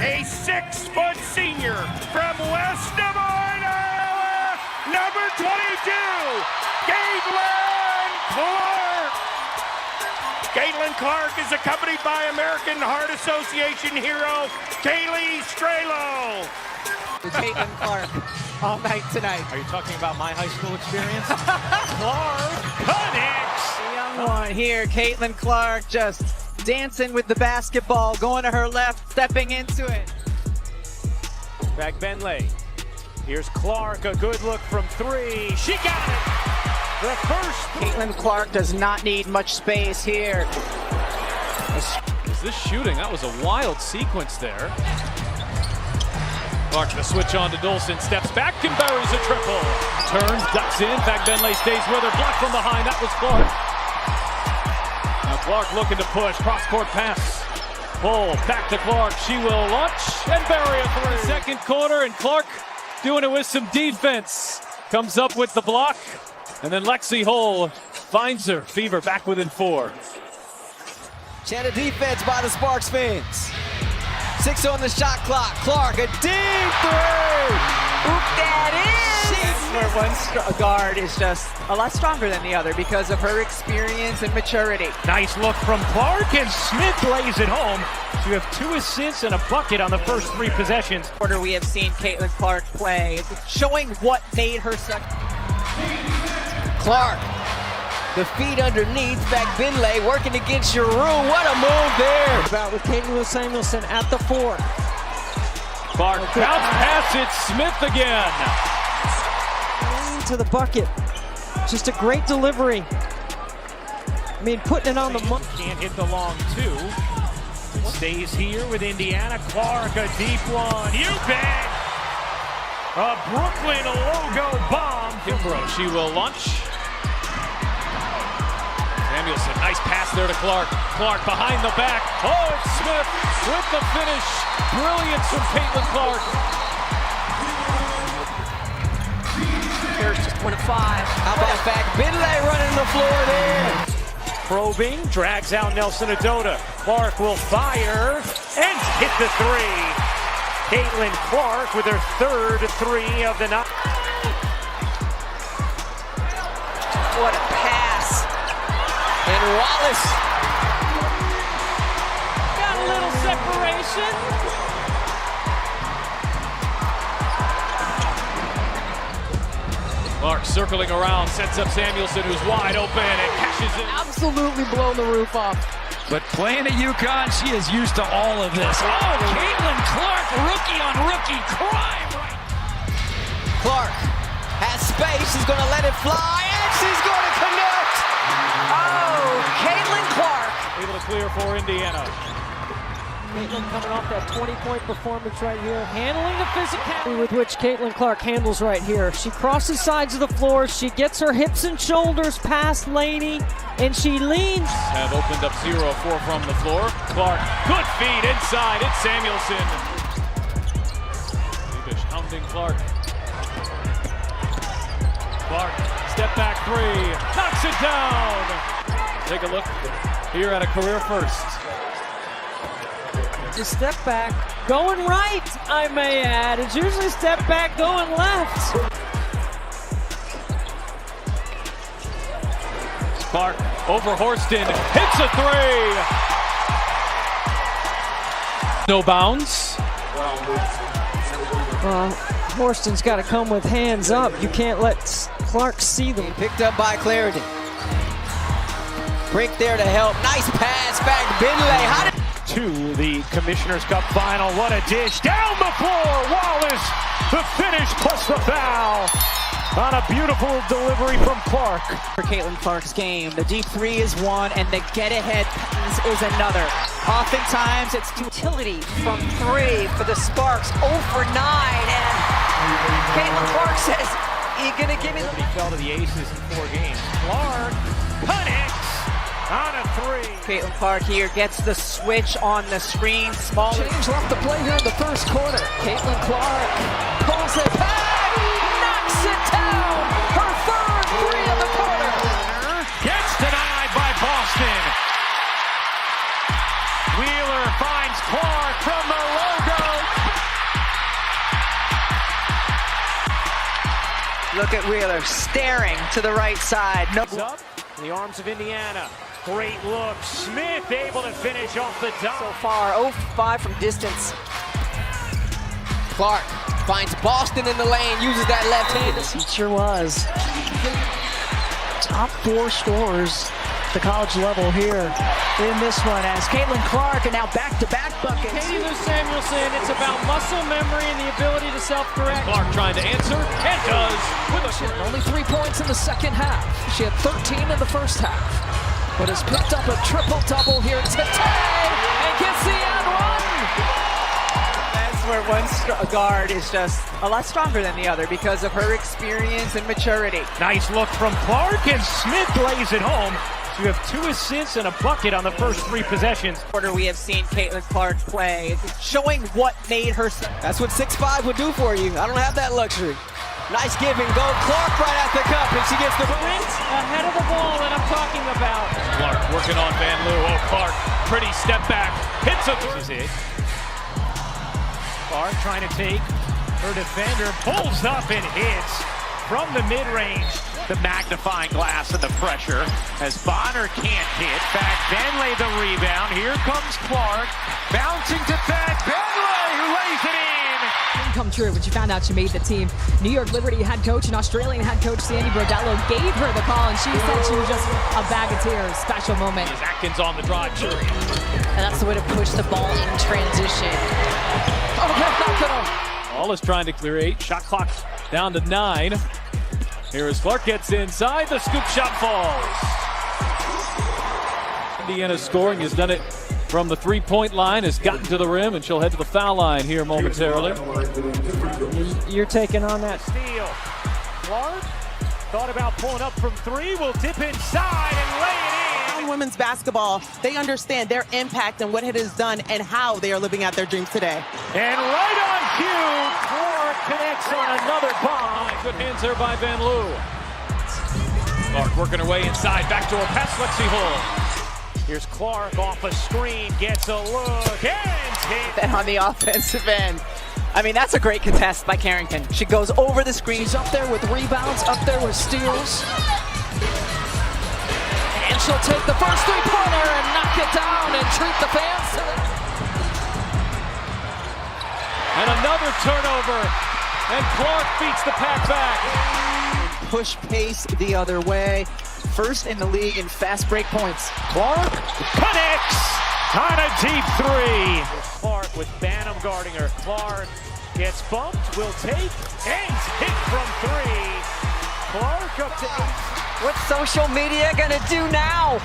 a 6-foot senior from West Des Moines, Iowa, number 22, Caitlin Clark. Caitlin Clark is accompanied by American Heart Association hero Kaylee Strelo. Caitlin Clark all night tonight. Are you talking about my high school experience? Clark connects. The young one here, Caitlin Clark, just dancing with the basketball, going to her left, stepping into it. Back Bentley. Here's Clark, a good look from three. She got it. The first. Caitlin Clark does not need much space here. Is this shooting? That was a wild sequence there. Clark the switch on to Dolson, steps back and buries a triple. Turns, ducks in, back Bentley stays with her, blocked from behind, that was Clark. Now Clark looking to push, cross-court pass. Pull, back to Clark, she will launch and bury a three. Second quarter, and Clark doing it with some defense. Comes up with the block, and then Lexi Hull finds her. Fever back within 4. Chant of defense by the Sparks fans. 6 on the shot clock. Clark, a deep three. Oop, that is. Where one guard is just a lot stronger than the other because of her experience and maturity. Nice look from Clark, and Smith lays it home. So you have 2 assists and a bucket on the first 3 possessions. Quarter we have seen Caitlin Clark play, showing what made her such. Clark, the feet underneath, back Binley working against your room. What a move there. About with Caitlin Samuelson at the 4. Clark bounce pass it, Smith again. To the bucket. Just a great delivery. I mean, putting it on the money. Can't hit the long 2. Stays here with Indiana. Clark, a deep one. You bet. A Brooklyn logo bomb. Kimbrough, she will launch. Samuelson, nice pass there to Clark. Clark behind the back. Oh, it's Smith with the finish. Brilliance from Caitlin Clark. Here's just 1 of 5. How about back Binley running the floor there? Probing, drags out Nelson Adota. Clark will fire and hit the 3. Caitlin Clark with her 3rd 3 of the night. What a pass. And Wallace. Got a little separation. Clark circling around, sets up Samuelson, who's wide open and cashes it. Absolutely blown the roof off. But playing at UConn, she is used to all of this. Oh, Caitlin Clark, rookie on rookie crime. Clark has space. She's going to let it fly, and she's going to connect. Oh, Caitlin Clark. Able to clear for Indiana. Caitlin coming off that 20-point performance right here. Handling the physicality with which Caitlin Clark handles right here. She crosses sides of the floor. She gets her hips and shoulders past Laney, and she leans. Have opened up 0-4 from the floor. Clark, good feed inside. It's Samuelson. Leavish hounding Clark. Clark, step back 3. Knocks it down. Take a look here at a career first. It's a step back, going right, I may add. It's usually step back, going left. Clark over Horston, hits a 3. No bounds. Horston's got to come with hands up. You can't let Clark see them. Picked up by Clarity. Break there to help. Nice pass back, Binley. How did To the Commissioner's Cup final. What a dish. Down the floor. Wallace, the finish plus the foul. On a beautiful delivery from Clark. for Caitlin Clark's game? The deep 3 is one, and the get-ahead is another. Oftentimes, it's utility from 3 for the Sparks. 0 for 9, and Caitlin Clark says, "You gonna give me the..." He fell to the aces in 4 games. Clark connects on a 3. Caitlin Clark here gets the switch on the screen. Small Change left to play here in the first quarter. Caitlin Clark pulls it back, knocks it down. Her third 3 of the quarter. Gets denied by Boston. Wheeler finds Clark from the logo. Look at Wheeler staring to the right side. No. Up in the arms of Indiana. Great look. Smith able to finish off the top. So far, 0-5 from distance. Clark finds Boston in the lane, uses that left hand. It sure was. Top 4 scorers at the college level here in this one as Caitlin Clark, and now back-to-back buckets. Katie Lou Samuelson, it's about muscle memory and the ability to self-correct. Clark trying to answer, and does. She had only 3 points in the second half. She had 13 in the first half, but has picked up a triple-double here today and gets the and one. That's where one guard is just a lot stronger than the other because of her experience and maturity. Nice look from Clark, and Smith lays it home. So you have 2 assists and a bucket on the first 3 possessions. We have seen Caitlin Clark play, showing what made her. That's what 6'5" would do for you. I don't have that luxury. Nice give and go. Clark right at the cup, and she gets the Sprint ahead of the ball that I'm talking about. Clark working on Van Loo. Oh, Clark, pretty step back. Hits it. This is it. Clark trying to take her defender, pulls up and hits from the mid-range. The magnifying glass and the pressure as Bonner can't hit. Fag Benley the rebound. Here comes Clark, bouncing to Fag Benley, who lays it in. Come true when she found out she made the team. New York Liberty head coach and Australian head coach Sandy Brodello gave her the call, and she said she was just a bag of tears. Special moment. Is Atkins on the drive? And that's the way to push the ball in transition. Oh, that's not gonna. All is trying to clear 8. Shot clock down to 9. Here as Clark gets inside, the scoop shot falls. Indiana scoring, has done it from the 3-point line, has gotten to the rim, and she'll head to the foul line here momentarily. You're taking on that Steal. Clark thought about pulling up from 3, will dip inside and lay it in. Women's basketball, they understand their impact and what it has done and how they are living out their dreams today. And right on cue, Clark connects on another bomb. Good hands there by Van Loo. Clark working her way inside, back to her pass, Lexi Hull. Here's Clark off a screen, gets a look, and hit. And on the offensive end. I mean, that's a great contest by Carrington. She goes over the screen. She's up there with rebounds, up there with steals. And she'll take the first 3-pointer and knock it down and treat the fans to it. And another turnover, and Clark beats the pack back. Push pace the other way. First in the league in fast break points. Clark connects on a deep 3. Clark with Banham guarding her. Clark gets bumped, will take, and hit from 3. Clark up to 8. What's social media gonna do now?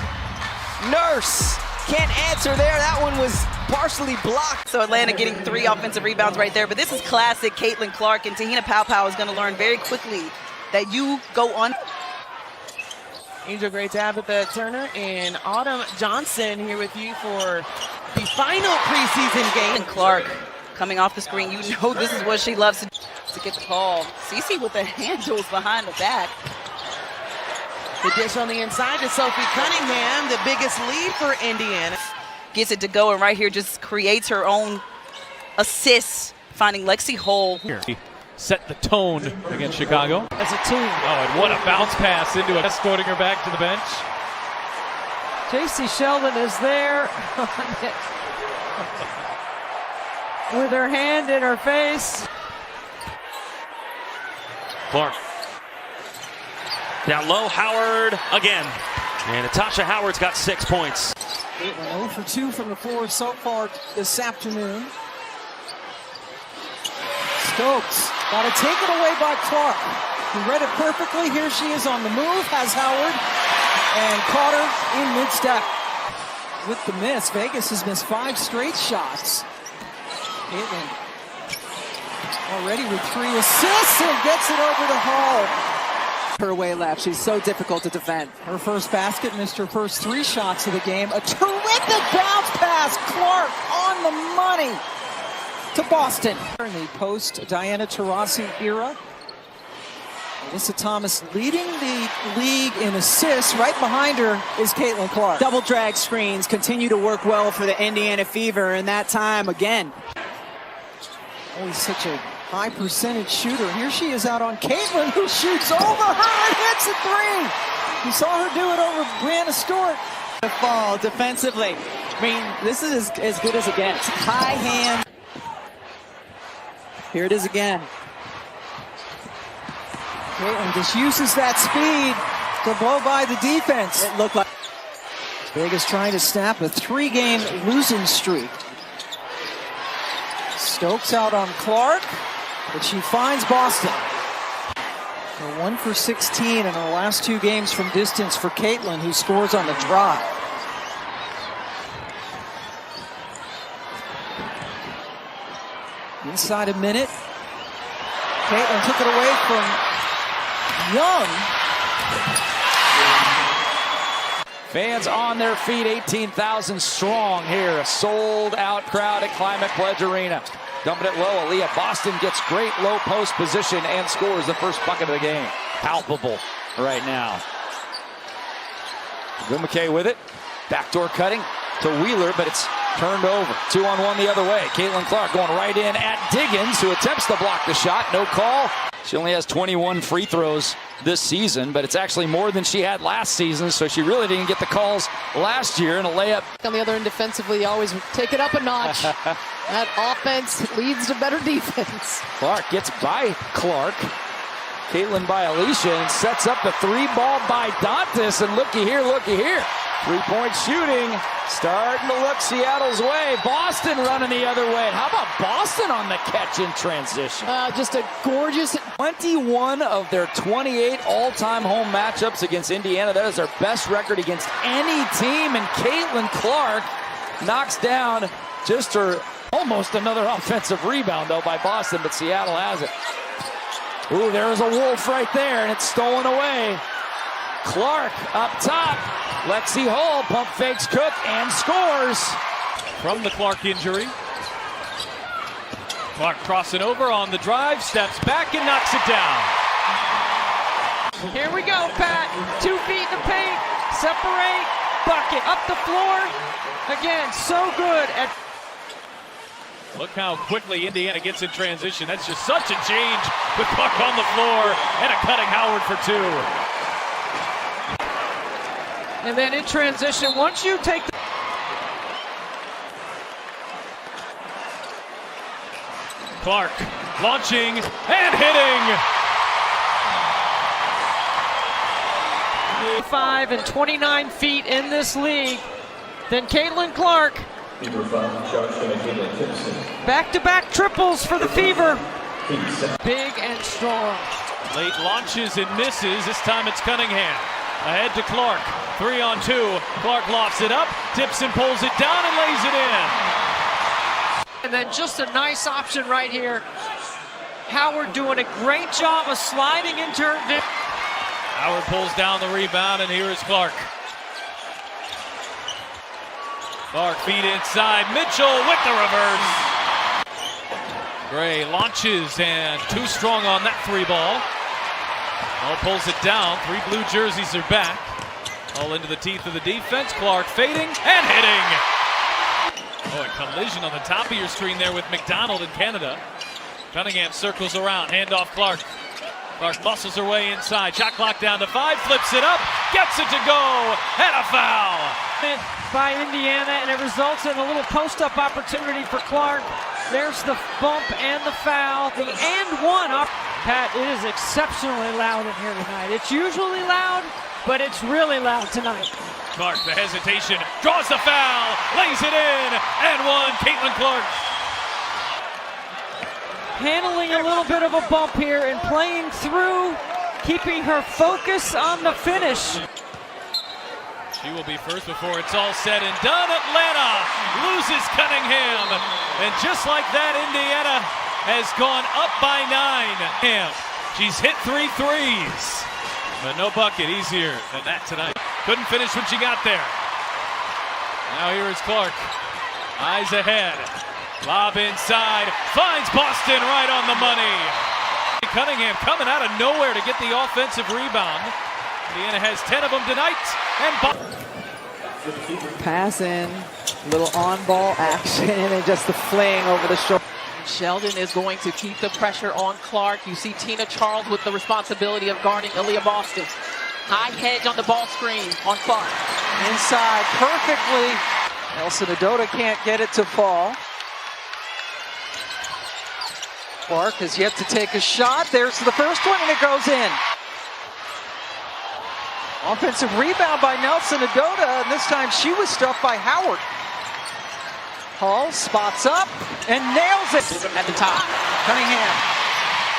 Nurse can't answer there. That one was partially blocked. So Atlanta getting 3 offensive rebounds right there. But this is classic Caitlin Clark, and Tahina Paopao is going to learn very quickly that you go on. Angel, great to have it, Turner, and Autumn Johnson here with you for the final preseason game. And Clark coming off the screen, you know this is what she loves to get the ball. Cece with the handles behind the back. The dish on the inside to Sophie Cunningham, the biggest lead for Indiana. Gets it to go, and right here just creates her own assist, finding Lexi Hull. Here, set the tone against Chicago. As a team. Oh, and what a bounce pass into it, escorting her back to the bench. J.C. Sheldon is there with her hand in her face. Clark. Down low, Howard again. And Natasha Howard's got 6 points. 0 for 2 from the floor so far this afternoon. Stokes got to take it away by Clark. He read it perfectly. Here she is on the move, has Howard, and caught her in mid-step. With the miss, Vegas has missed 5 straight shots. Caitlin already with 3 assists and gets it over to Hall. Her way left. She's so difficult to defend. Her first basket, missed her first 3 shots of the game. A terrific bounce pass. Clark on the money to Boston. In the post-Diana Taurasi era, Alyssa Thomas leading the league in assists. Right behind her is Caitlin Clark. Double drag screens continue to work well for the Indiana Fever, and that time again. Always such a high percentage shooter. Here she is out on Caitlin, who shoots over her and hits a three. You saw her do it over Brianna Stewart. The fall defensively. I mean, this is as good as it gets. High hand. Here it is again. Caitlin just uses that speed to blow by the defense. It looked like Vegas trying to snap a 3-game losing streak. Stokes out on Clark, but she finds Boston. We're 1 for 16 in her last 2 games from distance for Caitlin, who scores on the drive. Inside a minute. Caitlin took it away from Young. Fans on their feet, 18,000 strong here. A sold-out crowd at Climate Pledge Arena. Dumping it low, Aaliyah Boston gets great low post position and scores the first bucket of the game. Palpable right now. Bill McKay with it. Backdoor cutting to Wheeler, but it's turned over. 2-on-1 the other way. Caitlin Clark going right in at Diggins, who attempts to block the shot. No call. She only has 21 free throws this season, but it's actually more than she had last season, so she really didn't get the calls last year. And a layup. On the other end defensively, always take it up a notch. That offense leads to better defense. Clark gets by Clark. Caitlin by Alicia and sets up the 3-ball by Dantas. And looky here, looky here. 3-point shooting starting to look Seattle's way. Boston running the other way. How about Boston on the catch in transition? Just a gorgeous 21 of their 28 all-time home matchups against Indiana. That is their best record against any team. And Caitlin Clark knocks down just her almost another offensive rebound, though, by Boston, but Seattle has it. Ooh, there's a Wolf right there, and it's stolen away. Clark up top. Lexi Hull pump fakes Cook and scores. From the Clark injury. Clark crossing over on the drive, steps back and knocks it down. Here we go, Pat. 2 feet in the paint. Separate. Bucket. Up the floor. Again, so good at... Look how quickly Indiana gets in transition. That's just such a change with Clark on the floor and a cutting Howard for 2. And then in transition, once you take the... Clark launching and hitting. 5 and 29 feet in this league. Then Caitlin Clark. Back-to-back triples for the Fever. Big and strong. Late launches and misses. This time it's Cunningham. Ahead to Clark. 3-on-2. Clark lofts it up, tips and pulls it down and lays it in. And then just a nice option right here. Howard doing a great job of sliding into her. Howard pulls down the rebound, and here is Clark. Clark feed inside. Mitchell with the reverse. Gray launches and too strong on that 3-ball. All pulls it down. 3 blue jerseys are back. All into the teeth of the defense. Clark fading and hitting. Oh, a collision on the top of your screen there with McDonald in Canada. Cunningham circles around. Handoff Clark. Clark muscles her way inside. Shot clock down to 5. Flips it up. Gets it to go. And a foul. By Indiana, and it results in a little post-up opportunity for Clark. There's the bump and the foul. The and one up. Pat, it is exceptionally loud in here tonight. It's usually loud, but it's really loud tonight. Clark, the hesitation, draws the foul, lays it in, and one. Caitlin Clark. Handling a little bit of a bump here and playing through, keeping her focus on the finish. She will be first before it's all said and done. Atlanta loses Cunningham. And just like that, Indiana has gone up by 9. She's hit 3 threes. But no bucket easier than that tonight. Couldn't finish when she got there. Now here is Clark. Eyes ahead. Lob inside. Finds Boston right on the money. Cunningham coming out of nowhere to get the offensive rebound. Indiana has 10 of them tonight. And pass in, little on-ball action, and just the fling over the shoulder. Sheldon is going to keep the pressure on Clark. You see Tina Charles with the responsibility of guarding Aaliyah Boston. High hedge on the ball screen on Clark. Inside perfectly. Nelson Adota can't get it to fall. Clark has yet to take a shot. There's the first one, and it goes in. Offensive rebound by Nelson Adota, and this time she was stuffed by Howard. Hall spots up and nails it At the top. Cunningham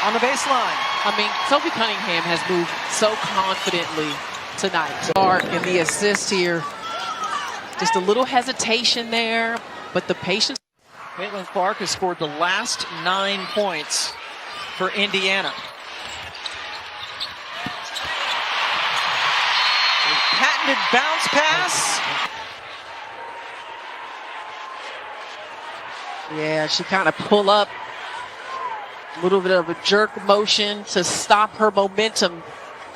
on the baseline. I mean, Sophie Cunningham has moved so confidently tonight. Clark and the assist here. Just a little hesitation there, but the patience. Caitlin Clark has scored the last 9 points for Indiana. A patented bounce pass. Yeah, she kind of pull up. A little bit of a jerk motion to stop her momentum